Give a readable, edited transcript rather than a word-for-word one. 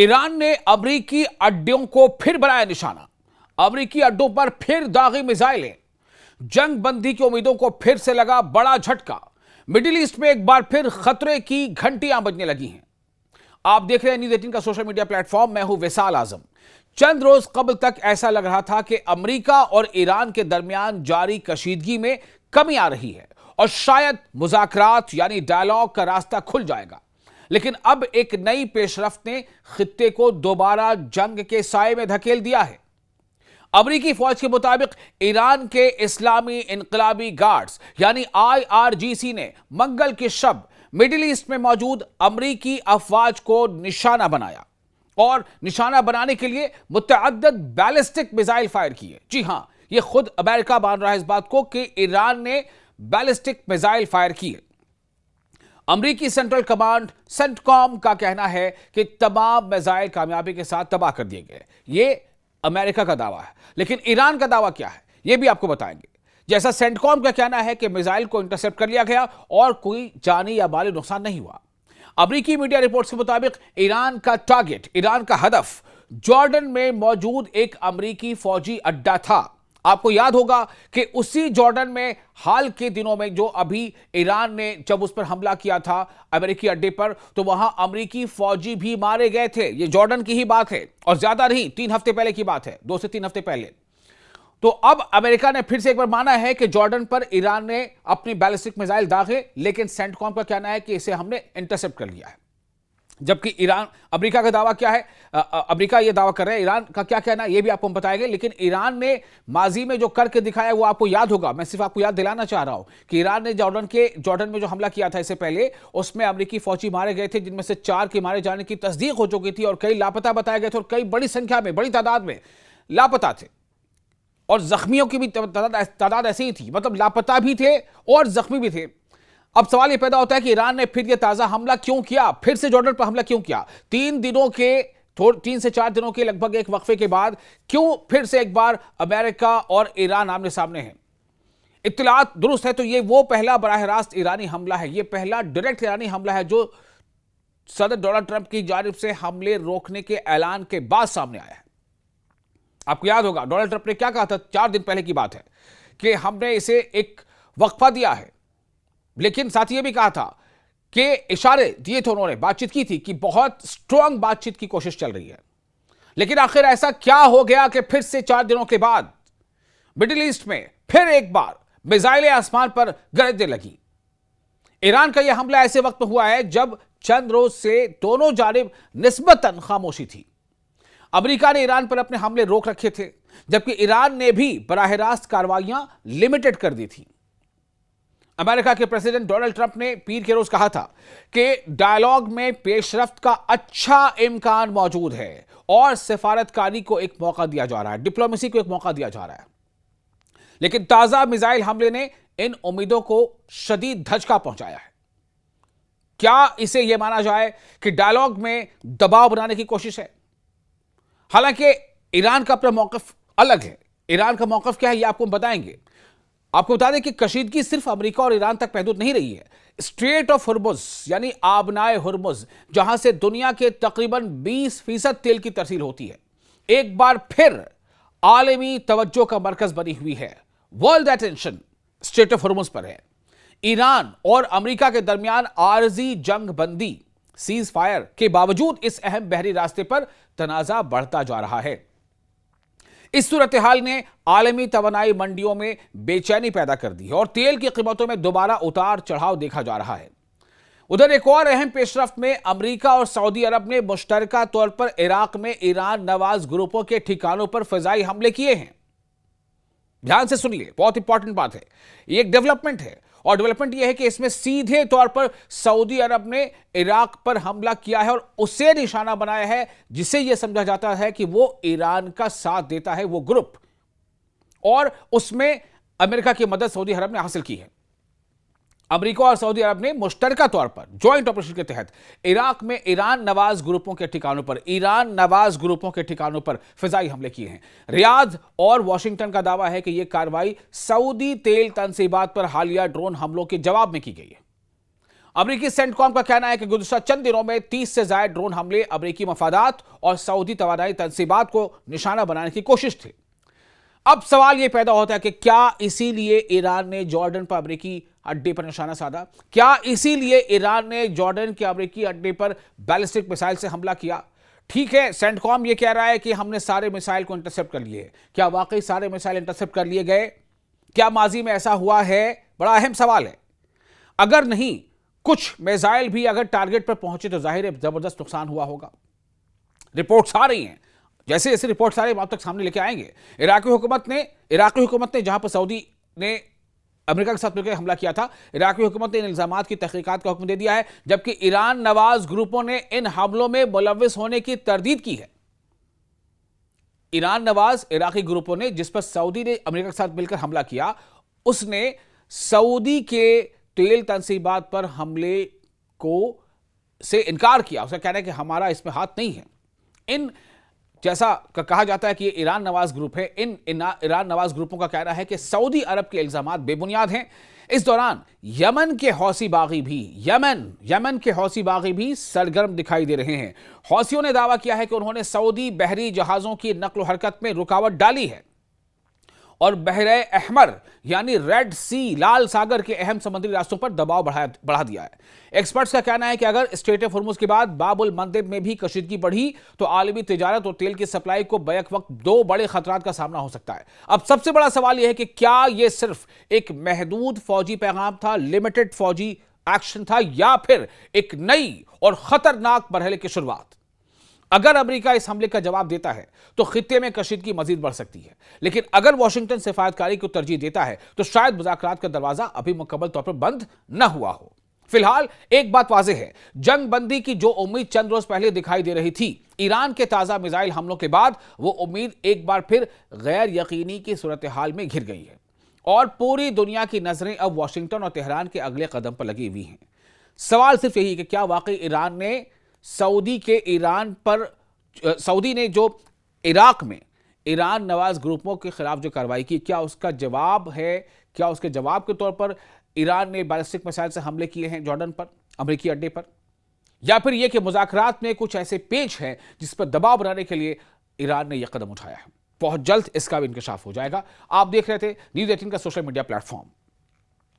Iran ने अमरीकी अड्डों को फिर बनाया निशाना। अमरीकी अड्डों पर फिर दागी मिसाइलें। जंग बंदी की उम्मीदों को फिर से लगा बड़ा झटका। मिडिल ईस्ट में एक बार फिर खतरे की घंटियां बजने लगी हैं। आप देख रहे हैं न्यूज़ 18 का सोशल मीडिया प्लेटफॉर्म। मैं हूं विशाल आजम। चंद रोज कबल तक ऐसा लग रहा था कि अमेरिका और ईरान के दरमियान जारी कशीदगी में कमी आ रही है और शायद मुज़ाकरात यानी डायलॉग का रास्ता खुल जाएगा। लेकिन अब एक नई पेशरफ्त ने खित्ते को दोबारा जंग के साए में धकेल दिया है। अमेरिकी फौज के मुताबिक ईरान के इस्लामी इनकलाबी गार्ड्स यानी IRGC ने मंगल की शब मिडिल ईस्ट में मौजूद अमेरिकी अफवाज को निशाना बनाया और निशाना बनाने के लिए मुतअद्दिद बैलिस्टिक मिसाइल फायर किए। जी हां, यह खुद अमेरिका मान रहा है इस बात को कि ईरान ने बैलिस्टिक मिसाइल फायर किए। अमेरिकी सेंट्रल कमांड सेंटकॉम का कहना है कि तमाम मिसाइल कामयाबी के साथ तबाह कर दिए गए। यह अमेरिका का दावा है, लेकिन ईरान का दावा क्या है यह भी आपको बताएंगे। जैसा सेंटकॉम का कहना है कि मिसाइल को इंटरसेप्ट कर लिया गया और कोई जानी या माली नुकसान नहीं हुआ। अमेरिकी मीडिया रिपोर्ट्स के मुताबिक ईरान का टारगेट, ईरान का हदफ जॉर्डन में मौजूद एक अमेरिकी फौजी अड्डा था। आपको याद होगा कि उसी जॉर्डन में हाल के दिनों में जो अभी ईरान ने जब उस पर हमला किया था अमेरिकी अड्डे पर, तो वहां अमेरिकी फौजी भी मारे गए थे। यह जॉर्डन की ही बात है और ज्यादा नहीं, 3 हफ्ते पहले की बात है, 2 से 3 हफ्ते पहले। तो अब अमेरिका ने फिर से एक बार माना है कि जॉर्डन पर ईरान ने अपनी बैलिस्टिक मिसाइल दागे, लेकिन सेंटकॉम का कहना है कि इसे हमने इंटरसेप्ट कर लिया है। जबकि ईरान, अमेरिका का दावा क्या है, अमेरिका ये दावा कर रहे हैं, ईरान का क्या कहना है ये भी आपको हम बताएंगे। लेकिन ईरान ने माजी में जो करके दिखाया वो आपको याद होगा। मैं सिर्फ आपको याद दिलाना चाह रहा हूं कि ईरान ने जॉर्डन में जो हमला किया था इससे पहले, उसमें अमेरिकी फौजी मारे गए थे, जिनमें से 4 के मारे जाने की तस्दीक हो चुकी थी और कई लापता बताए गए थे और कई बड़ी संख्या में, बड़ी तादाद में लापता थे और जख्मियों की भी तादाद ऐसी ही थी, मतलब लापता भी थे और जख्मी भी थे। अब सवाल यह पैदा होता है कि ईरान ने फिर यह ताजा हमला क्यों किया, फिर से जॉर्डन पर हमला क्यों किया? 3 से 4 दिनों के लगभग एक वक्फे के बाद क्यों फिर से एक बार अमेरिका और ईरान आमने सामने हैं? इत्तलात दुरुस्त है तो यह वो पहला बराह रास्त ईरानी हमला है, यह पहला डायरेक्ट ईरानी हमला है जो सदर डोनाल्ड ट्रंप की जानिब से हमले रोकने के ऐलान के बाद सामने आया है। आपको याद होगा डोनाल्ड ट्रंप ने क्या कहा था, 4 दिन पहले की बात है, कि हमने इसे एक वक्फा दिया है, लेकिन साथ ये भी कहा था कि इशारे दिए थे उन्होंने, बातचीत की थी कि बहुत स्ट्रांग बातचीत की कोशिश चल रही है। लेकिन आखिर ऐसा क्या हो गया कि फिर से 4 दिनों के बाद मिडिल ईस्ट में फिर एक बार मिसाइलें आसमान पर गरजने लगी? ईरान का यह हमला ऐसे वक्त में हुआ है जब चंद रोज से दोनों जानिब निस्बतन खामोशी थी। अमेरिका ने ईरान पर अपने हमले रोक रखे थे, जबकि ईरान ने भी बराह रास्त कार्रवाइयां लिमिटेड कर दी थी। अमेरिका के प्रेसिडेंट डोनाल्ड ट्रंप ने पीर के रोज कहा था कि डायलॉग में पेशरफ्त का अच्छा इम्कान मौजूद है और सिफारतकारी को एक मौका दिया जा रहा है, डिप्लोमेसी को एक मौका दिया जा रहा है। लेकिन ताजा मिसाइल हमले ने इन उम्मीदों को शदीद धचका पहुंचाया है। क्या इसे यह माना जाए कि डायलॉग में दबाव बनाने की कोशिश है? हालांकि ईरान का अपना मौकफ अलग है। ईरान का मौकफ क्या है यह आपको बताएंगे। आपको बता दें कि कशीदगी सिर्फ अमेरिका और ईरान तक महदूद नहीं रही है। स्ट्रेट ऑफ हुर्मुज़ यानी आबनाए हुर्मुज़, जहां से दुनिया के तकरीबन 20% तेल की तरसील होती है, एक बार फिर आलमी तवज्जो का मरकज बनी हुई है। World attention straight of Hormuz पर है। ईरान और अमेरिका के दरमियान आरजी जंग बंदी, सीज फायर के बावजूद इस अहम बहरी रास्ते पर तनाजा बढ़ता जा रहा है। इस सूरत हाल ने आलमी तवानाई मंडियों में बेचैनी पैदा कर दी है और तेल की कीमतों में दोबारा उतार चढ़ाव देखा जा रहा है। उधर एक और अहम पेशरफ्त में अमेरिका और सऊदी अरब ने मुश्तरका तौर पर इराक में ईरान नवाज ग्रुपों के ठिकानों पर फिजाई हमले किए हैं। ध्यान से सुनिए, बहुत इंपॉर्टेंट बात है, ये एक डेवलपमेंट है और डेवलपमेंट यह है कि इसमें सीधे तौर पर सऊदी अरब ने इराक पर हमला किया है और उसे निशाना बनाया है जिसे यह समझा जाता है कि वो ईरान का साथ देता है, वो ग्रुप, और उसमें अमेरिका की मदद सऊदी अरब ने हासिल की है। अमेरिका और सऊदी अरब ने मुश्तरका तौर पर ज्वाइंट ऑपरेशन के तहत इराक में ईरान नवाज ग्रुपों के ठिकानों पर फिजाई हमले किए हैं। रियाद और वाशिंगटन का दावा है कि यह कार्रवाई सऊदी तेल तनसीबात पर हालिया ड्रोन हमलों के जवाब में की गई है। अमेरिकी सेंटकॉम का कहना है कि गुज़श्ता चंद दिनों में 30 से ज्यादा ड्रोन हमले अमेरिकी मफादात और सऊदी तवानाई तंसीबात को निशाना बनाने की कोशिश थी। अब सवाल यह पैदा होता है कि क्या इसीलिए ईरान ने जॉर्डन पर अमेरिकी अड्डे पर निशाना साधा? क्या इसीलिए ईरान ने जॉर्डन के अमेरिकी अड्डे पर बैलिस्टिक मिसाइल से हमला किया? ठीक है, सेंटकॉम यह कह रहा है कि हमने सारे मिसाइल को इंटरसेप्ट कर लिए। क्या वाकई सारे मिसाइल इंटरसेप्ट कर लिए गए? क्या माजी में ऐसा हुआ है? बड़ा अहम सवाल है। अगर नहीं, कुछ मिसाइल भी अगर टारगेट पर पहुंचे तो जाहिर है जबरदस्त नुकसान हुआ होगा। रिपोर्ट्स आ रही हैं, जैसे जैसे रिपोर्ट्स आ रही हैं आप तक सामने लेके आएंगे। इराकी हुकूमत ने जहां पर सऊदी ने अमेरिका के साथ मिलकर हमला किया था, इराकी हुकूमत ने इन इल्जामात की तहकीकात का हुक्म दे दिया है, जबकि ईरान नवाज ग्रुपों ने इन हमलों में मुलव्विस होने की तरदीद की है। ईरान नवाज इराकी ग्रुपों ने, जिस पर सऊदी ने अमेरिका के साथ मिलकर हमला किया, उसने सऊदी के तेल तंसीबात पर हमले को से इनकार किया। उसका कहना है कि हमारा इसमें हाथ नहीं है। इन जैसा कहा जाता है कि ये ईरान नवाज ग्रुप है, इन ईरान नवाज ग्रुपों का कहना है कि सऊदी अरब के इल्जामात बेबुनियाद हैं। इस दौरान यमन के हौसी बागी भी सरगर्म दिखाई दे रहे हैं। हौसियों ने दावा किया है कि उन्होंने सऊदी बहरी जहाजों की नक्ल हरकत में रुकावट डाली है और बहरे अहमर यानी रेड सी, लाल सागर के अहम समुद्री रास्तों पर दबाव बढ़ा दिया है। एक्सपर्ट्स का कहना है कि अगर स्ट्रेट ऑफ हुर्मुज के बाद बाबुल मंदेब में भी कशीदगी बढ़ी तो आलमी तिजारत और तेल की सप्लाई को बैक वक्त दो बड़े खतरात का सामना हो सकता है। अब सबसे बड़ा सवाल यह है कि क्या यह सिर्फ एक महदूद फौजी पैगाम था, लिमिटेड फौजी एक्शन था, या फिर एक नई और खतरनाक मरहले की शुरुआत? अगर अमेरिका इस हमले का जवाब देता है तो खित्ते में कशीदगी मजीद बढ़ सकती है, लेकिन अगर वॉशिंगटन सिफारतकारी को तरजीह देता है तो शायद मुज़ाकरात का दरवाजा अभी मुकम्मल तौर पर बंद न हुआ हो। फिलहाल एक बात वाज़ेह है, जंग बंदी की जो उम्मीद चंद रोज पहले दिखाई दे रही थी, ईरान के ताज़ा मिसाइल हमलों के बाद वो उम्मीद एक बार फिर गैर यकीनी की सूरत हाल में घिर गई है और पूरी दुनिया की नजरें अब वॉशिंगटन और तेहरान के अगले कदम पर लगी हुई हैं। सवाल सिर्फ यही कि क्या वाकई ईरान ने सऊदी ने जो इराक में ईरान नवाज ग्रुपों के खिलाफ जो कार्रवाई की, क्या उसका जवाब है? क्या उसके जवाब के तौर पर ईरान ने बैलिस्टिक मिसाइल से हमले किए हैं जॉर्डन पर, अमेरिकी अड्डे पर? या फिर यह कि मुज़ाकरात में कुछ ऐसे पेच हैं जिस पर दबाव बनाने के लिए ईरान ने यह कदम उठाया है? बहुत जल्द इसका भी इंकशाफ हो जाएगा। आप देख रहे थे न्यूज़ 18 का सोशल मीडिया प्लेटफॉर्म।